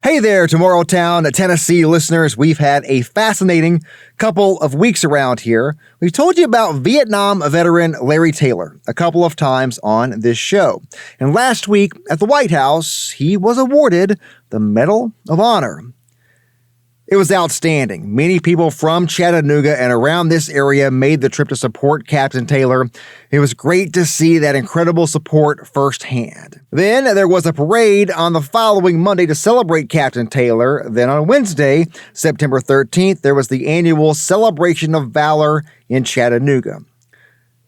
Hey there, Tomorrowtown, Tennessee listeners. We've had a fascinating couple of weeks around here. We've told you about Vietnam veteran Larry Taylor a couple of times on this show. And last week at the White House, he was awarded the Medal of Honor. It was outstanding. Many people from Chattanooga and around this area made the trip to support Captain Taylor. It was great to see that incredible support firsthand. Then there was a parade on the following Monday to celebrate Captain Taylor. Then on Wednesday, September 13th, there was the annual Celebration of Valor in Chattanooga.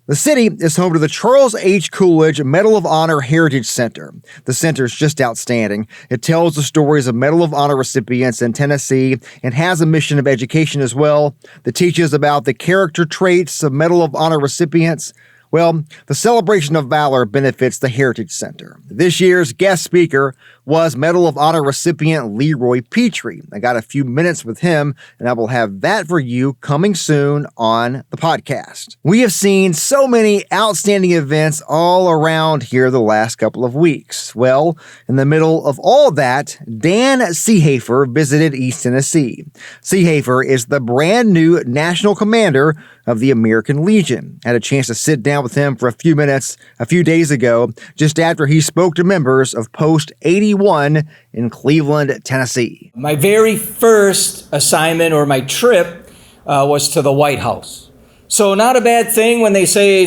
The city is home to the Charles H. Coolidge Medal of Honor Heritage Center. The center is just outstanding. It tells the stories of Medal of Honor recipients in Tennessee and has a mission of education as well that teaches about the character traits of Medal of Honor recipients. Well, the Celebration of Valor benefits the Heritage Center. This year's guest speaker was Medal of Honor recipient Leroy Petrie. I got a few minutes with him, and I will have that for you coming soon on the podcast. We have seen so many outstanding events all around here the last couple of weeks. Well, in the middle of all that, Dan Seehafer visited East Tennessee. Seehafer is the brand new national commander of the American Legion. I had a chance to sit down with him for a few minutes a few days ago, just after he spoke to members of Post 81 in Cleveland, Tennessee. My very first assignment or my trip was to the White House. So not a bad thing when they say,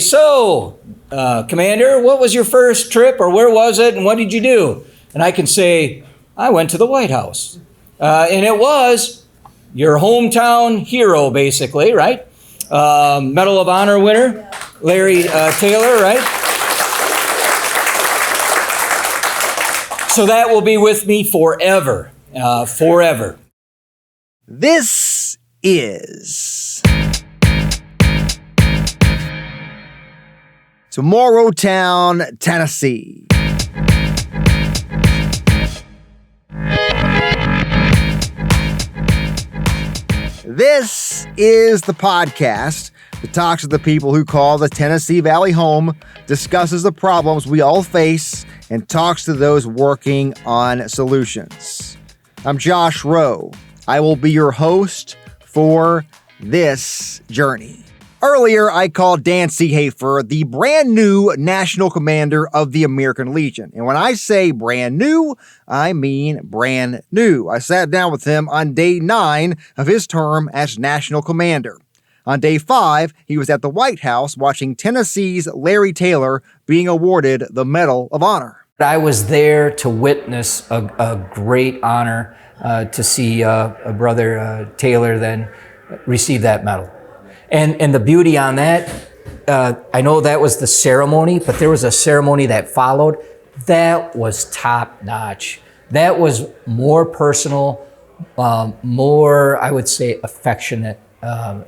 Commander, what was your first trip or where was it and what did you do? And I can say, I went to the White House. And it was your hometown hero, basically, right? Medal of Honor winner, Larry Taylor, right? So that will be with me forever, forever. This is Tomorrowtown, Tennessee. This is the podcast that talks to the people who call the Tennessee Valley home, discusses the problems we all face, and talks to those working on solutions. I'm Josh Roe. I will be your host for this journey. Earlier, I called Dan Seehafer the brand new national commander of the American Legion. And when I say brand new, I mean brand new. I sat down with him on day 9 of his term as national commander. On day 5, he was at the White House watching Tennessee's Larry Taylor being awarded the Medal of Honor. I was there to witness a great honor to see a brother Taylor then receive that medal. And the beauty on that, I know that was the ceremony, but there was a ceremony that followed. That was top notch. That was more personal, more, I would say, affectionate,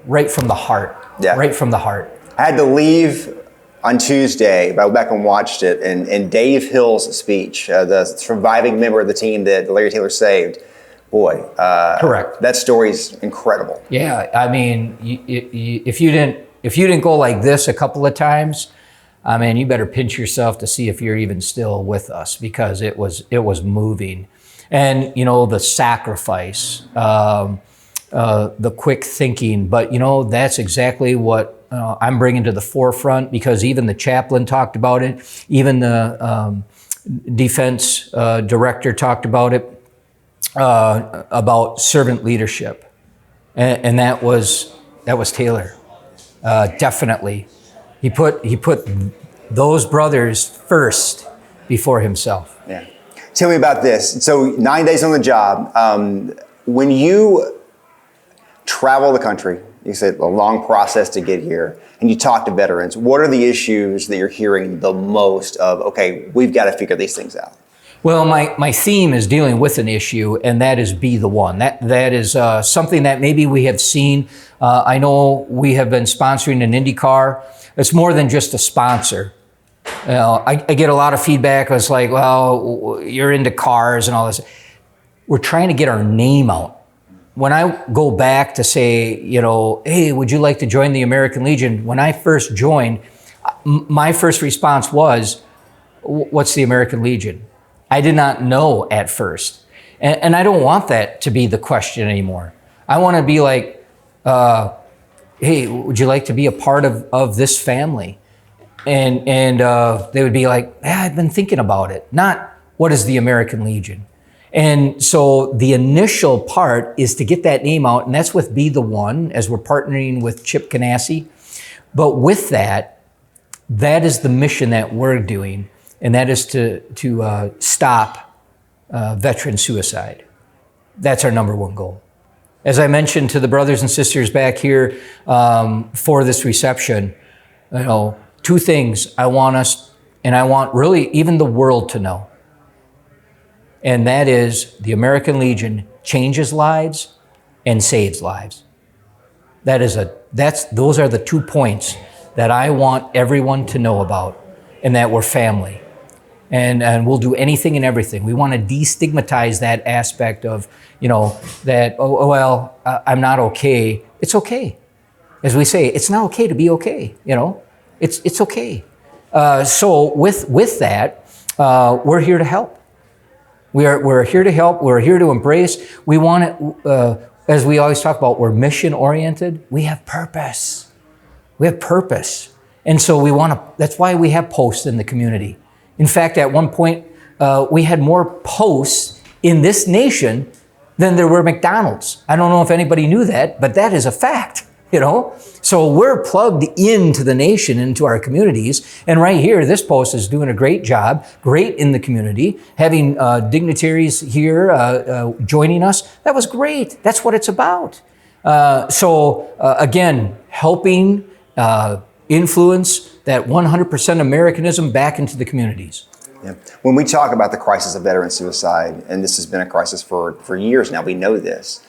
right from the heart. Yeah. Right from the heart. I had to leave on Tuesday, but I went back and watched it, and Dave Hill's speech, the surviving member of the team that Larry Taylor saved, boy, correct. That story's incredible. Yeah, I mean, if you didn't go like this a couple of times, I mean, you better pinch yourself to see if you're even still with us, because it was moving, and the sacrifice, the quick thinking. But that's exactly what I'm bringing to the forefront, because even the chaplain talked about it, even the defense director talked about it. About servant leadership, and that was Taylor. Definitely, he put those brothers first before himself. Yeah. Tell me about this. So 9 days on the job. When you travel the country, you said a long process to get here, and you talk to veterans. What are the issues that you're hearing the most of? Okay, we've got to figure these things out. Well, my theme is dealing with an issue, and that is be the one. That is something that maybe we have seen. I know we have been sponsoring an IndyCar. It's more than just a sponsor. I get a lot of feedback. It's like, well, you're into cars and all this. We're trying to get our name out. When I go back to say, hey, would you like to join the American Legion? When I first joined, my first response was, what's the American Legion? I did not know at first. And I don't want that to be the question anymore. I want to be like, hey, would you like to be a part of this family? And they would be like, yeah, I've been thinking about it. Not, what is the American Legion? And so the initial part is to get that name out, and that's with Be the One, as we're partnering with Chip Ganassi. But with that is the mission that we're doing, and that is to stop veteran suicide. That's our number one goal. As I mentioned to the brothers and sisters back here for this reception, two things I want us, and I want really even the world to know. And that is the American Legion changes lives and saves lives. Those are the 2 points that I want everyone to know about, and that we're family. And we'll do anything and everything. We want to destigmatize that aspect of, that, I'm not okay. It's okay. As we say, it's not okay to be okay, It's okay. So with that, we're here to help. We're here to help. We're here to embrace. We want it, as we always talk about, we're mission-oriented. We have purpose. We have purpose. And so that's why we have posts in the community. In fact, at one point, we had more posts in this nation than there were McDonald's. I don't know if anybody knew that, but that is a fact, So we're plugged into the nation, into our communities. And right here, this post is doing a great job, great in the community, having dignitaries here joining us. That was great. That's what it's about. Again, helping influence that 100% Americanism back into the communities. Yeah. When we talk about the crisis of veteran suicide, and this has been a crisis for years now, we know this.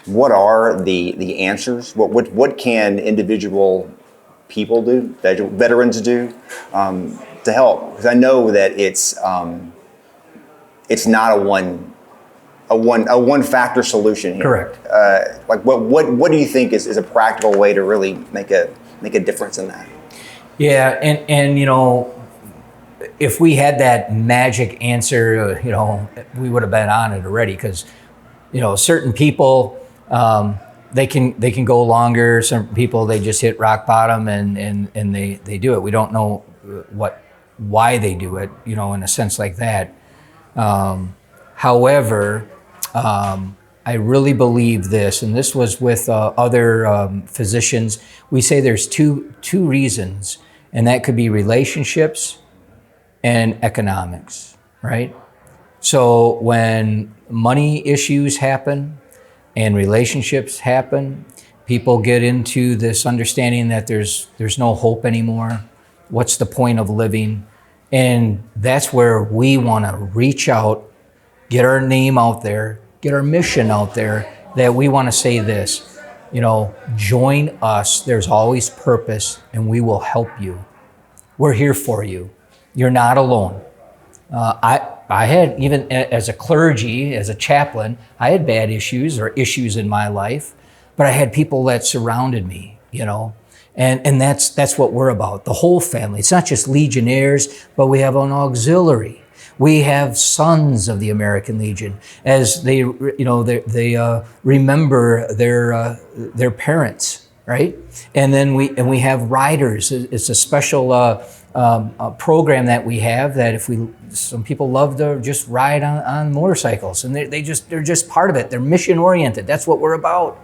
What are the answers? What can individual people do, veterans do, to help? Because I know that it's not a one factor solution here. Correct. What do you think is a practical way to really make a difference in that? Yeah, and if we had that magic answer, we would have been on it already. Because certain people, they can go longer. Some people, they just hit rock bottom and they do it. We don't know why they do it, in a sense like that. However, I really believe this, and this was with other physicians. We say there's two reasons, and that could be relationships and economics, right? So when money issues happen and relationships happen, people get into this understanding that there's no hope anymore. What's the point of living? And that's where we want to reach out, get our name out there, get our mission out there, that we want to say this, join us. There's always purpose, and we will help you. We're here for you. You're not alone. I had, even as a clergy, as a chaplain, I had bad issues or issues in my life, but I had people that surrounded me, and that's what we're about. The whole family. It's not just Legionnaires, but we have an auxiliary. We have sons of the American Legion, as they remember their parents, right? And then we have riders. It's a special program that we have, that some people love to just ride on motorcycles, and they're just part of it. They're mission oriented. That's what we're about.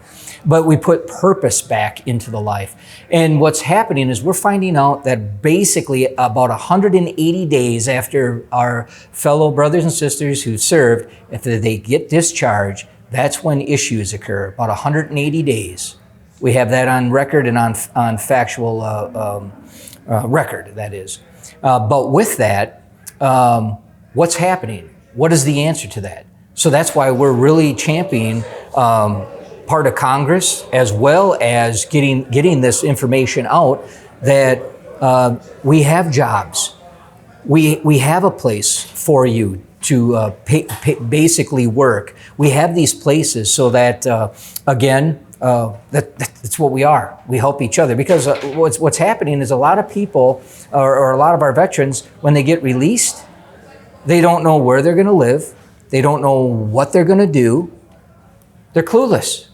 But we put purpose back into the life. And what's happening is we're finding out that basically about 180 days after our fellow brothers and sisters who served, after they get discharged, that's when issues occur. About 180 days. We have that on record and on factual record, that is. But with that, what's happening? What is the answer to that? So that's why we're really championing part of Congress, as well as getting this information out, that we have jobs. We have a place for you to basically work. We have these places so that, again, that's what we are. We help each other, because what's happening is a lot of people, or a lot of our veterans, when they get released, they don't know where they're going to live. They don't know what they're going to do. They're clueless.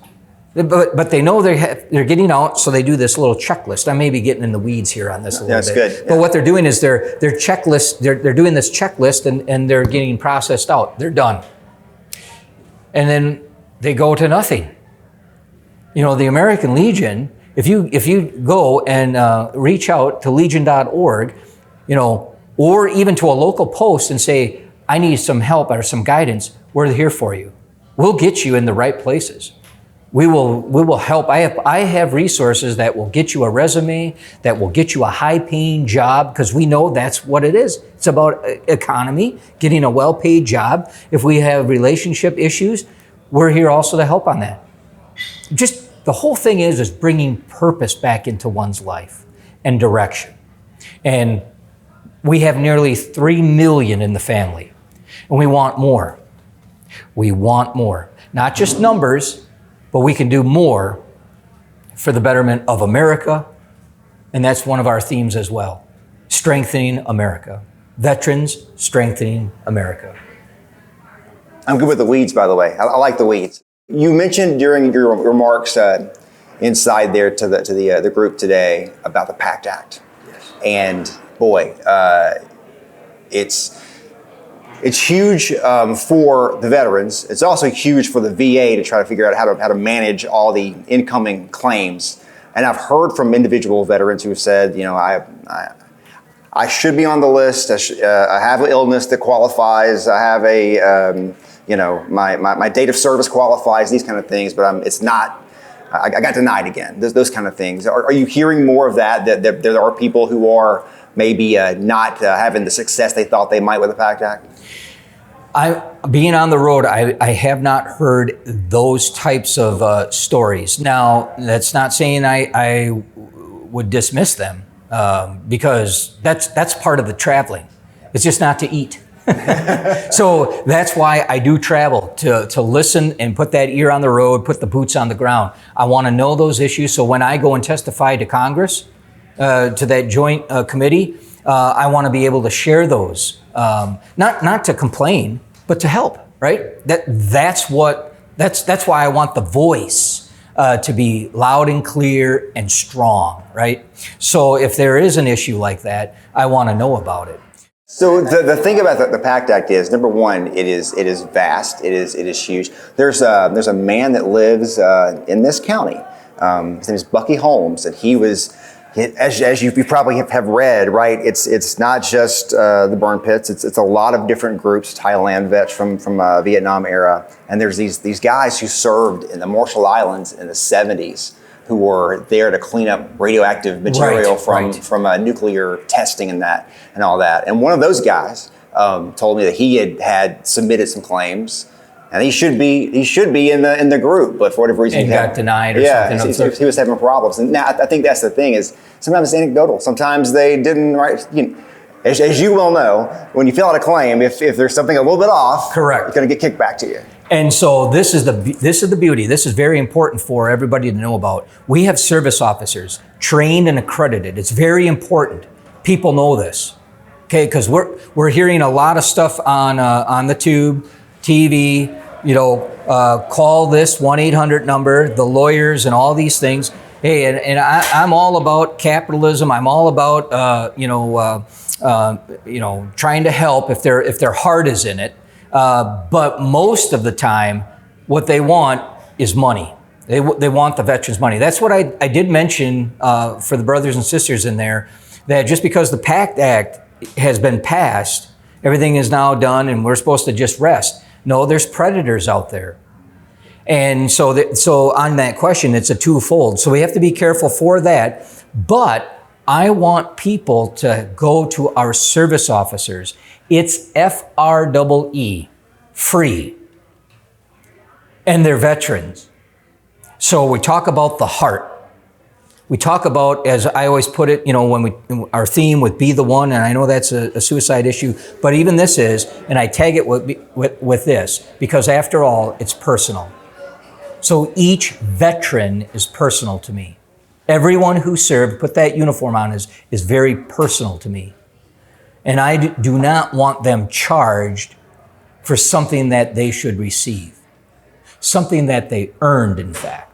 But they know they're getting out, so they do this little checklist. I may be getting in the weeds here on this a little bit. That's good. But what they're doing is they're checklist. They're doing this checklist, and they're getting processed out. They're done, and then they go to nothing. You know, the American Legion. If you go and reach out to legion.org, you know, or even to a local post and say, I need some help or some guidance, we're here for you. We'll get you in the right places. We will help. I have resources that will get you a resume, that will get you a high-paying job, because we know that's what it is. It's about economy, getting a well-paid job. If we have relationship issues, we're here also to help on that. Just the whole thing is bringing purpose back into one's life and direction. And we have nearly 3 million in the family, and we want more. We want more. Not just numbers, but we can do more for the betterment of America, and that's one of our themes as well. Strengthening America. Veterans strengthening America. I'm good with the weeds, by the way. I like the weeds. You mentioned during your remarks inside there to the group today about the PACT Act. Yes. And boy, it's huge for the veterans. It's also huge for the VA to try to figure out how to manage all the incoming claims. And I've heard from individual veterans who have said, you know, I should be on the list. I have an illness that qualifies. I have a, you know, my date of service qualifies. These kind of things, but it's not. I got denied again. Those kind of things. Are you hearing more of that there are people who are maybe not having the success they thought they might with the PACT Act? Being on the road, I have not heard those types of stories. Now, that's not saying I would dismiss them, because that's part of the traveling. It's just not to eat. So that's why I do travel, to listen and put that ear on the road, put the boots on the ground. I want to know those issues, so when I go and testify to Congress, to that joint committee, I want to be able to share those, not to complain, but to help. Right? That's why I want the voice to be loud and clear and strong. Right? So if there is an issue like that, I want to know about it. So the thing about the PACT Act is, number one, it is vast. It is huge. There's a man that lives in this county. His name is Bucky Holmes, and he was. As you probably have read, right? It's not just the burn pits. It's a lot of different groups, Thailand vets from Vietnam era, and there's these guys who served in the Marshall Islands in the 70s, who were there to clean up radioactive material from nuclear testing and all that. And one of those guys told me that he had submitted some claims. And he should be in the group, but for whatever reason he got denied or something. He was having problems. And now I think that's the thing is sometimes it's anecdotal. Sometimes they didn't write. You know, as you well know, when you fill out a claim, if there's something a little bit off, correct, it's going to get kicked back to you. And so this is the beauty. This is very important for everybody to know about. We have service officers trained and accredited. It's very important. People know this, okay? Because we're hearing a lot of stuff on the tube. TV, you know, call this 1-800 number, the lawyers and all these things. Hey, and I'm all about capitalism. I'm all about, trying to help if their heart is in it. But most of the time, what they want is money. They want the veterans' money. That's what I did mention for the brothers and sisters in there, that just because the PACT Act has been passed, everything is now done and we're supposed to just rest. No, there's predators out there. And so on that question, it's a twofold. So we have to be careful for that. But I want people to go to our service officers. It's FREE, free. And they're veterans. So we talk about the heart. We talk about, as I always put it, you know, our theme with Be the One, and I know that's a suicide issue, but even this is, and I tag it with this, because after all, it's personal. So each veteran is personal to me. Everyone who served, put that uniform on, is very personal to me. And I do not want them charged for something that they should receive, something that they earned, in fact.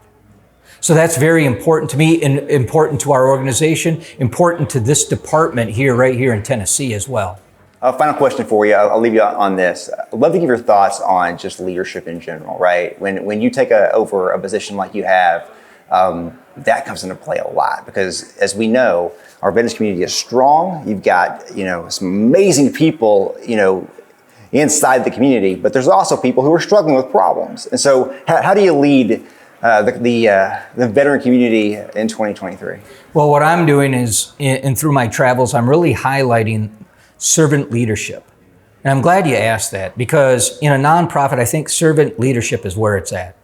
So that's very important to me and important to our organization, important to this department here, right here in Tennessee as well. Final question for you. I'll leave you on this. I'd love to give your thoughts on just leadership in general, right? When you take over a position like you have, that comes into play a lot because, as we know, our veterans community is strong. You've got, some amazing people, inside the community, but there's also people who are struggling with problems. And so how do you lead the veteran community in 2023? Well, what I'm doing is, and through my travels, I'm really highlighting servant leadership. And I'm glad you asked that because in a nonprofit, I think servant leadership is where it's at.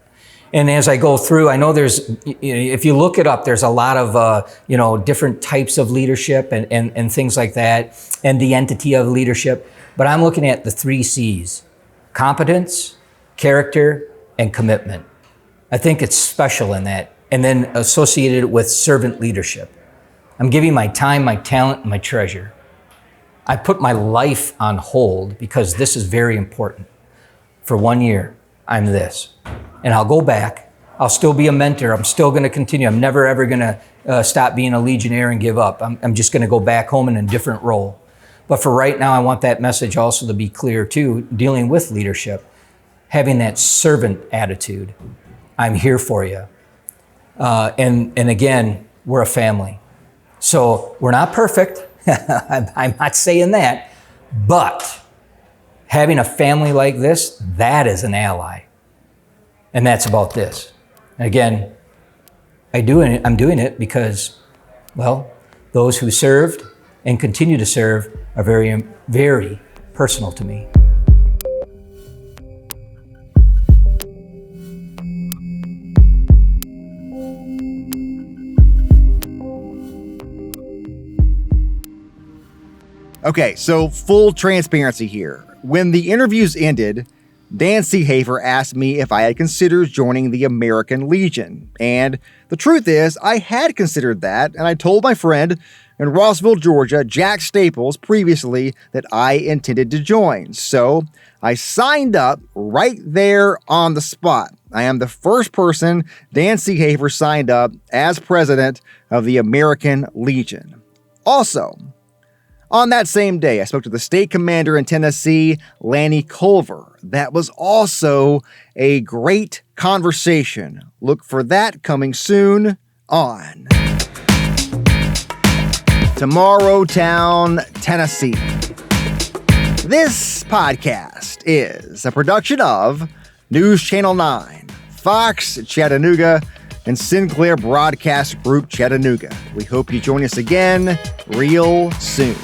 And as I go through, I know if you look it up, there's a lot of, different types of leadership and things like that, and the entity of leadership. But I'm looking at the 3 C's: competence, character, and commitment. I think it's special in that. And then associated with servant leadership. I'm giving my time, my talent, and my treasure. I put my life on hold because this is very important. For 1 year, I'm this. And I'll go back. I'll still be a mentor. I'm still going to continue. I'm never, ever going to stop being a Legionnaire and give up. I'm just going to go back home in a different role. But for right now, I want that message also to be clear too, dealing with leadership, having that servant attitude. I'm here for you. And again, we're a family. So we're not perfect. I'm not saying that. But having a family like this, that is an ally. And that's about this. And again, I'm doing it because, well, those who served and continue to serve are very, very personal to me. Okay, so full transparency here. When the interviews ended, Dan Seehafer asked me if I had considered joining the American Legion. And the truth is, I had considered that, and I told my friend in Rossville, Georgia, Jack Staples, previously that I intended to join. So I signed up right there on the spot. I am the first person Dan Seehafer signed up as president of the American Legion. Also, on that same day, I spoke to the state commander in Tennessee, Lanny Culver. That was also a great conversation. Look for that coming soon on Tomorrowtown, Tennessee. This podcast is a production of NewsChannel 9, Fox Chattanooga, and Sinclair Broadcast Group Chattanooga. We hope you join us again real soon.